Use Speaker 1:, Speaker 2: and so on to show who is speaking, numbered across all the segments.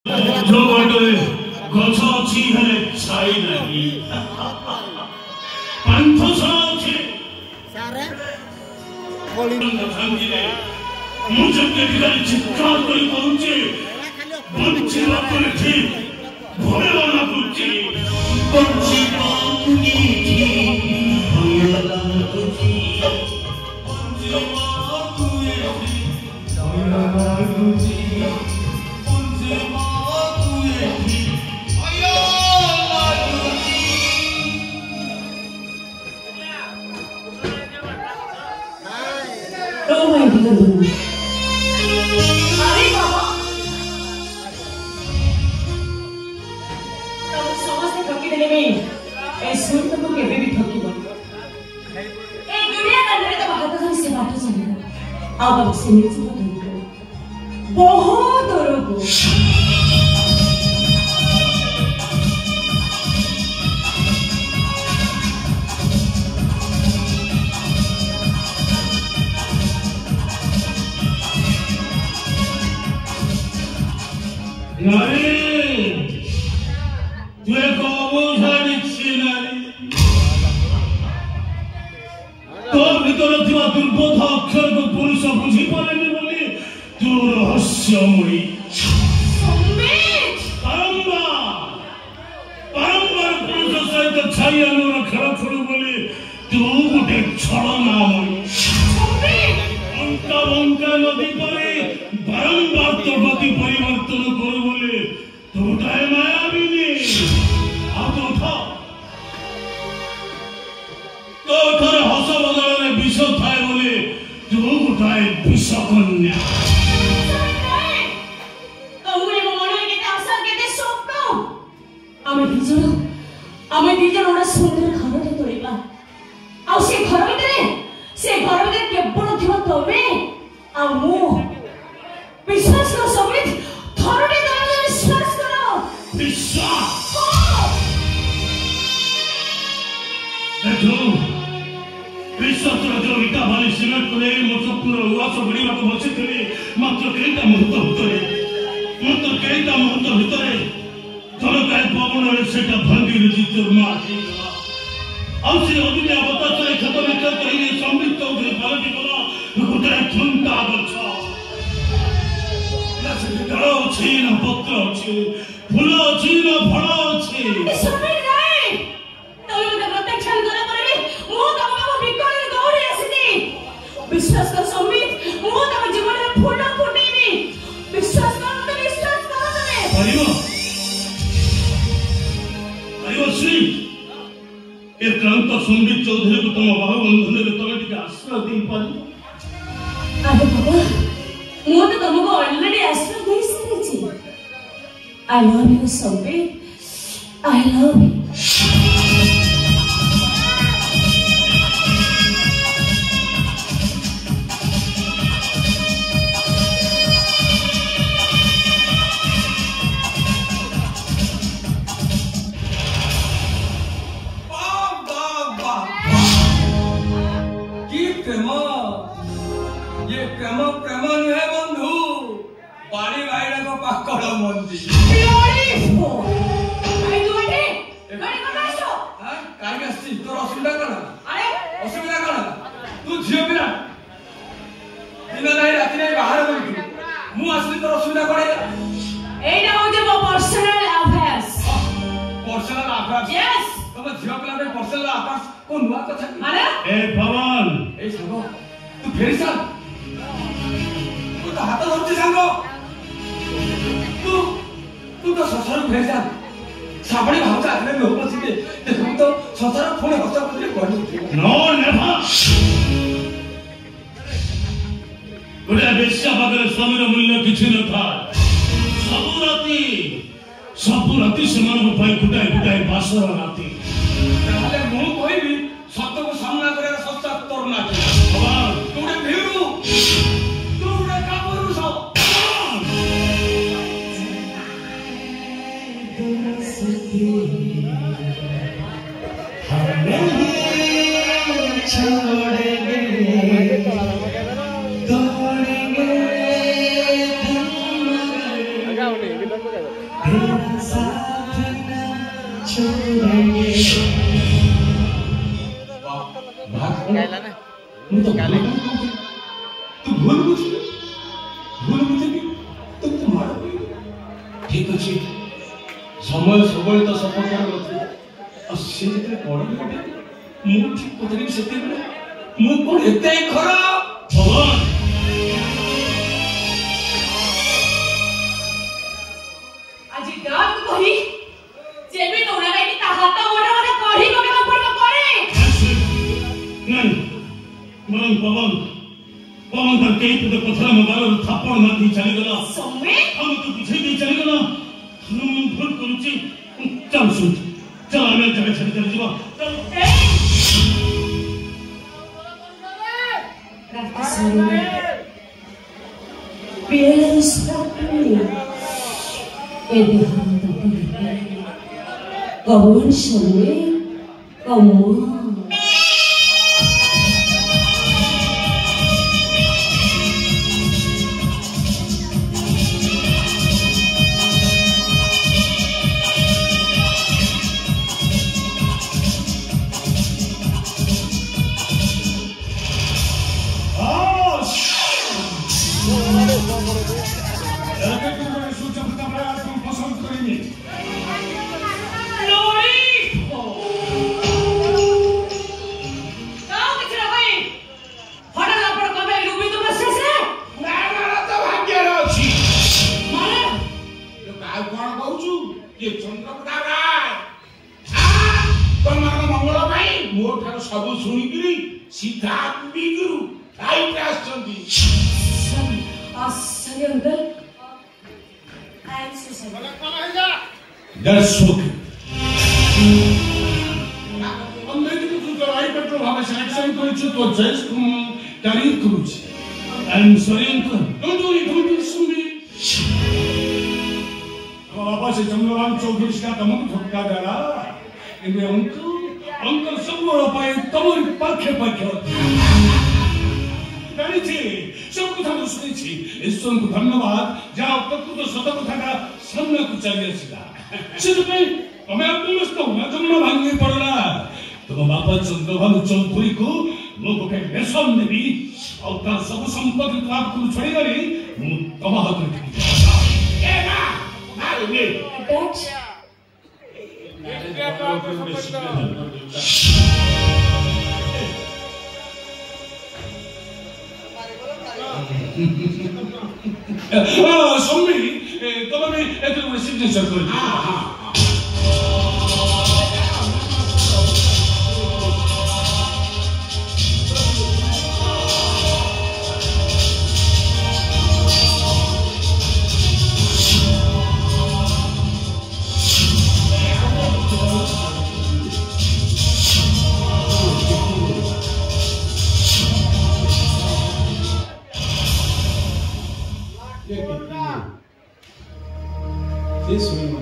Speaker 1: जो बाटे गछ अछि हेले छाई नाही पंथ अछि सारे बोली संगिले मुझे केडिगल चित्कार करी कहूचे बंची बापुनी ठीक भोला लाଗୁଛି बंची बापुनी ठीक भोला लाଗୁଛି बंची बापुनी ठीक भोला लाଗୁଛି बंची बापुनी ठीक आया लाଗୁଛି
Speaker 2: Oh my God. अरे बाबा तब समस्त ठकी देले में ए सुन तो केबे भी ठकी बन ए दुनिया दांडरे तो हाथ धरि से बात चले आ बाबा से नीचे तो बहुत दूर को
Speaker 1: नारी तू एक अबोधानी नारी तो भीतर थिबा दुर्बोध अक्षर को पुरुष बुझी पारेनी बोली तू रहस्यमयी बारंबार पुरुष सहित छाई अनुर खेल छोड़ू बोली तू गोटे छलनामयी अंका बंका नदी परे बारंबार तो गति परिवर्तन करू बोले तू गोटाए मायाविनी आ तो थे हस बदल में विष थाए बोले तू गोटाए विष कन्या
Speaker 2: आमे दिजन ओडा सुंदर घर रे तोड़ीबा आ से घर भीतर केवल थिबा तमे आ मु विश्वास करो समित थोड़े तमे विश्वास करो
Speaker 1: विश्वास देखो विश्वास जो इटा वाली सिमेंट को ले मुझपुर उवास बड़ीवा को बचे थे मात्र केटा मुहूर्त भितरे थोड़ा काय पवन रे सेटा भांगी रे चित्तर मार देला अब से अदुनिया बता चले खत्म में कर कहीं संबित चौधरी पलटी गला गोटे ठुंटा बचा लसे डरो छी न पत्र छी फूल छी न फल छी
Speaker 2: समय नहीं तमे मते प्रत्यक्ष करा परबे मु तम बाबू बिकल दौड़ी आसीती विश्वास कर समित मु तम जीवन में फूल फुटेबी विश्वास कर तमे परिवार
Speaker 1: श्री एक क्रांत संबित चौधरी को तुम बाहुबंधन रे तमे टिके आश्रय दे पानी
Speaker 2: अरे बाबा मु तो तुमको ऑलरेडी आश्रय दे सारी I love you Sambit I love you
Speaker 3: प्रेम नुहे बंधु बाड़ी भाईरा को पाकड़ मंदी तोर असुविधा कौन असुविधा कौन तू झील पिला दिन ना राति ना बाहर बोलू मु आसली तोर असुविधा कौन
Speaker 2: एटा होजे मो पर्सनल अफेयर्स यस
Speaker 3: तुम झील पिला पे पर्सनल अफेयर्स को नुआ कथा
Speaker 2: माने
Speaker 1: ए भवन
Speaker 3: ए सागो तू फेरी साल तू तो हाथ धरती सागो तू तो ससुर फेरी साल साबड़ी भावचा आखिर में ऊपर सीधे देखो तो ससुर फोन हस्ता पत्रे कोनी
Speaker 1: नो नेवर गोटे बेश्या पाखरे स्वामीर मूल्य किछि न था सब राति सेमान पाई गुटाए बासर राति
Speaker 3: ताले मु कहबी सत्य को सामना करे सत्य तोर ना भगवान तूने भीरू तूने कापुरुष
Speaker 4: छोड़ेंगे दौड़ेंगे
Speaker 1: तेरा साथ न छोड़ेंगे। तू भूल बुझे तो तुम्हारा ठीक अच्छे समय सब तो सफर कर से पढ़े मु ठीक पता से मु कौन एते खराब भगवान
Speaker 2: আজি ডাক করি যেবে তোরা নাকি তা হাত ওড়া ওড়া করি কবে পড়ব করে
Speaker 1: नहीं मन पवन का कई पे पत्थर में बाल थप्पड़ मार दी चली गला
Speaker 2: सम्मे
Speaker 1: हम तो पीछे नहीं चली गला हम भूल करूची चल सुन चल हमें जगह चली जीवा चल
Speaker 2: Kawan semua, kamu. That's okay. I'm ready to do the right petrol. Have a selection to each other. Just carry cruise. I'm sorry, uncle. Don't worry, don't listen to me. Papa से जमलोराम चौधरी का तमाम ठुक्का डाला. इनमें uncle सब लोग पाए तमाम पक्के. गाड़ी थी, सब कुछ हम उसने थी. इस सोन को धन्यवाद. जाओ तक तो सदा को था सामने कुछ चलिए सीधा. सिर्फ हमें आपको मस्ता हुआ जब मैं भागने पड़ा तो बाबा चंद्रभानु चौधरी को लोगों के रेशम में भी और तार सब संपत्ति को आपको छोड़ेगा नहीं तबाह कर देगा ये ना ये सम्मी तब मैं एक सिग्नेचर कर This one.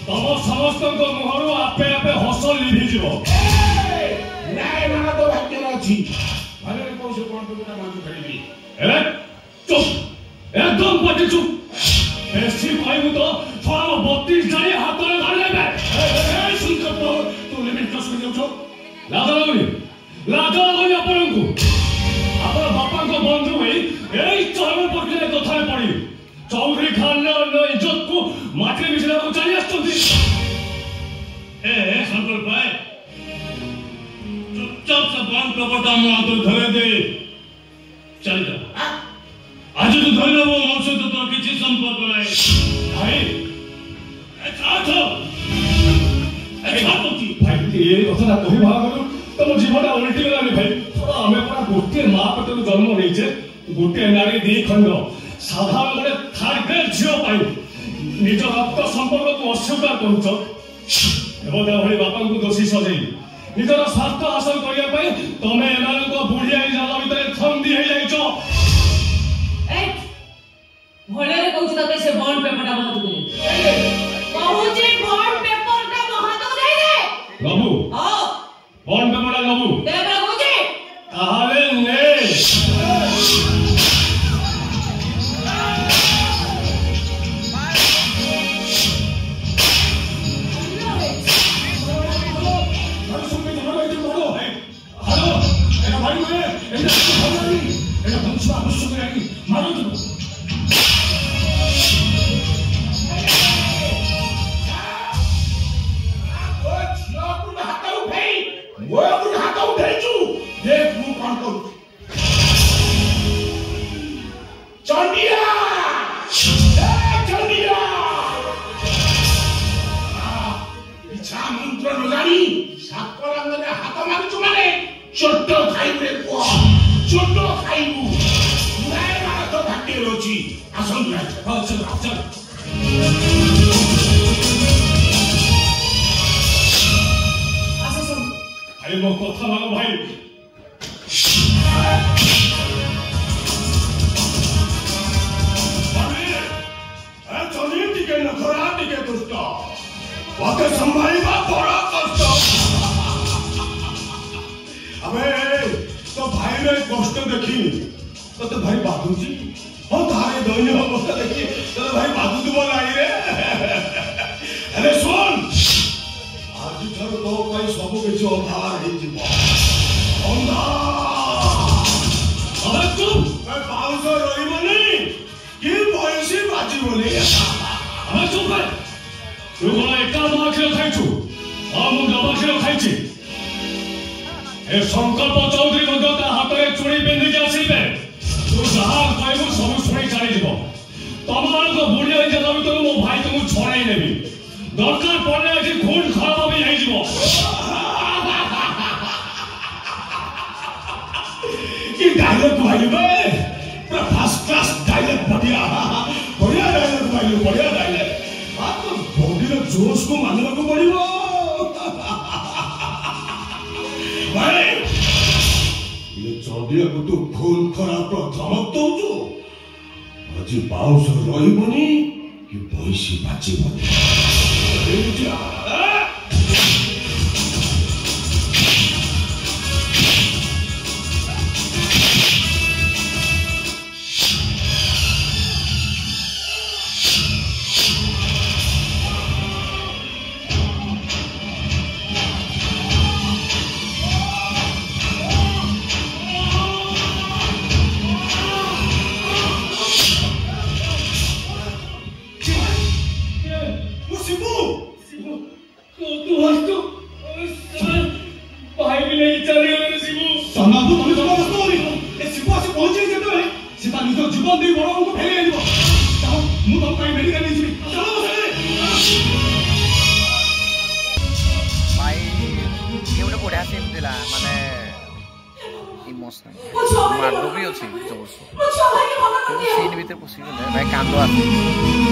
Speaker 2: तम समस्त मुहर आपे आपे हस लिभिज तो भाग्य अच्छी चुप एकदम पटे चुप बेसी कहू तो थोड़ा 32 जारी हाथ में धर लेबे ए सुनकर तो तू लिमिट क्रॉस कर जाउछो लाजा लगनी आपनकु आपन बापा को बंधु होई एई चरम प्रक्रिया कथा पड़ी चौधरी खान ने इज्जत को माटी मिसला को चली आछथि ए शंकर भाई चुपचाप से बांध कपड़ा मुंह धरे दे चल जा आज तो धर वो मौसम तो किसी संपर्क नहीं भाई भाई ये कथा कही भाग तुम जीवन उल्टी गला भाई आम पूरा गोटे माँ पेटर जन्म नहीं गोटे नारी दी खंड साधारण गोटे थर्ड ग्रेड झील निज रक्त संपर्क को अस्वीकार कर बापा को दोषी सजे निजर स्वार्थ हासिल करने तुम एम बुढ़िया जाल भितर थंदी भले रे कहू तते से बॉन्ड पेपर टा बहा दे कहू जे बॉन्ड पेपर टा बहा दे दे
Speaker 1: बाबू
Speaker 2: हां
Speaker 1: बॉन्ड पेपर टा बाबू
Speaker 2: दे बाबू जी
Speaker 1: ताहले ने কথা ভালো ভাই ଟିକେ ନଖରା ଟିକେ ଦୁଷ୍ଟ ମତେ ସମ୍ଭାଳିବା ବଡ କଷ୍ଟ ଆମେ ତ ଭାଇର କଷ୍ଟ ଦେଖି ତତେ ଭାଇ ବାଧୁଛି ହଁ ତାର ଦୈନିକ ଅବସ୍ଥା ଦେଖି ତତେ ଭାଇ ବାଧୁଥିବ ନାହିଁ ରେ ହେଲେ ଶୁଣ ଆଜିଠାରୁ ତୋ ପାଇଁ ସବୁ କିଛି ଅନ୍ଧାର ହେଇଯିବ ପାଉସ ରହିବନି କି ବୟସୀ ବାଜିବନି ଆମେ ଚୁପ ତୁ କଣ ଏକା ଦବା କ୍ଷୀର ଖାଇଛୁ ହଁ ମୁଁ ଦବା କ୍ଷୀର ଖାଇଛି ଏ ସଂକଳ୍ପ ଚୌଧୁରୀ ମଧ୍ୟ ତା ହାତରେ ଚୁଡ଼ି ପିନ୍ଧିକି ଆସିବେ ତୁ ଯାହା କହିବୁ ସବୁ ଶୁଣି ଚାଲିଯିବ ତମମାନଙ୍କ ବୁଢୀ ହେଇଯିବା ଭିତରୁ ମୋ ଭାଇ ତୁମକୁ ଛଡାଇ ନେବି ଦରକାର ପଡିଲେ ଏଠି ଖୁନ ଖରାପ ବି ହେଇଯିବ କି ଡାଇଲଗ କହିବେ ପୁରା ଫାର୍ଷ୍ଟ କ୍ଲାସ ଡାଇଲଗ ବଢିଆ ବଢିଆ ଡାଇଲଗ କହିଲୁ ବଢିଆ ଡାଇଲଗ ବଡିର ଜୋଶକୁ ମାନିବାକୁ ପଡିବ ଭାଇ ଚଦିଆକୁ ତୁ ଖୁନ ଖରାପ ଧମକ ଦଉଛୁ ଆଜି ପାଉସ ରହିବନି କି ବଇସି ବାଜିବନି
Speaker 4: मार्ग भी अच्छी सीन भीतर पशि भाई कांद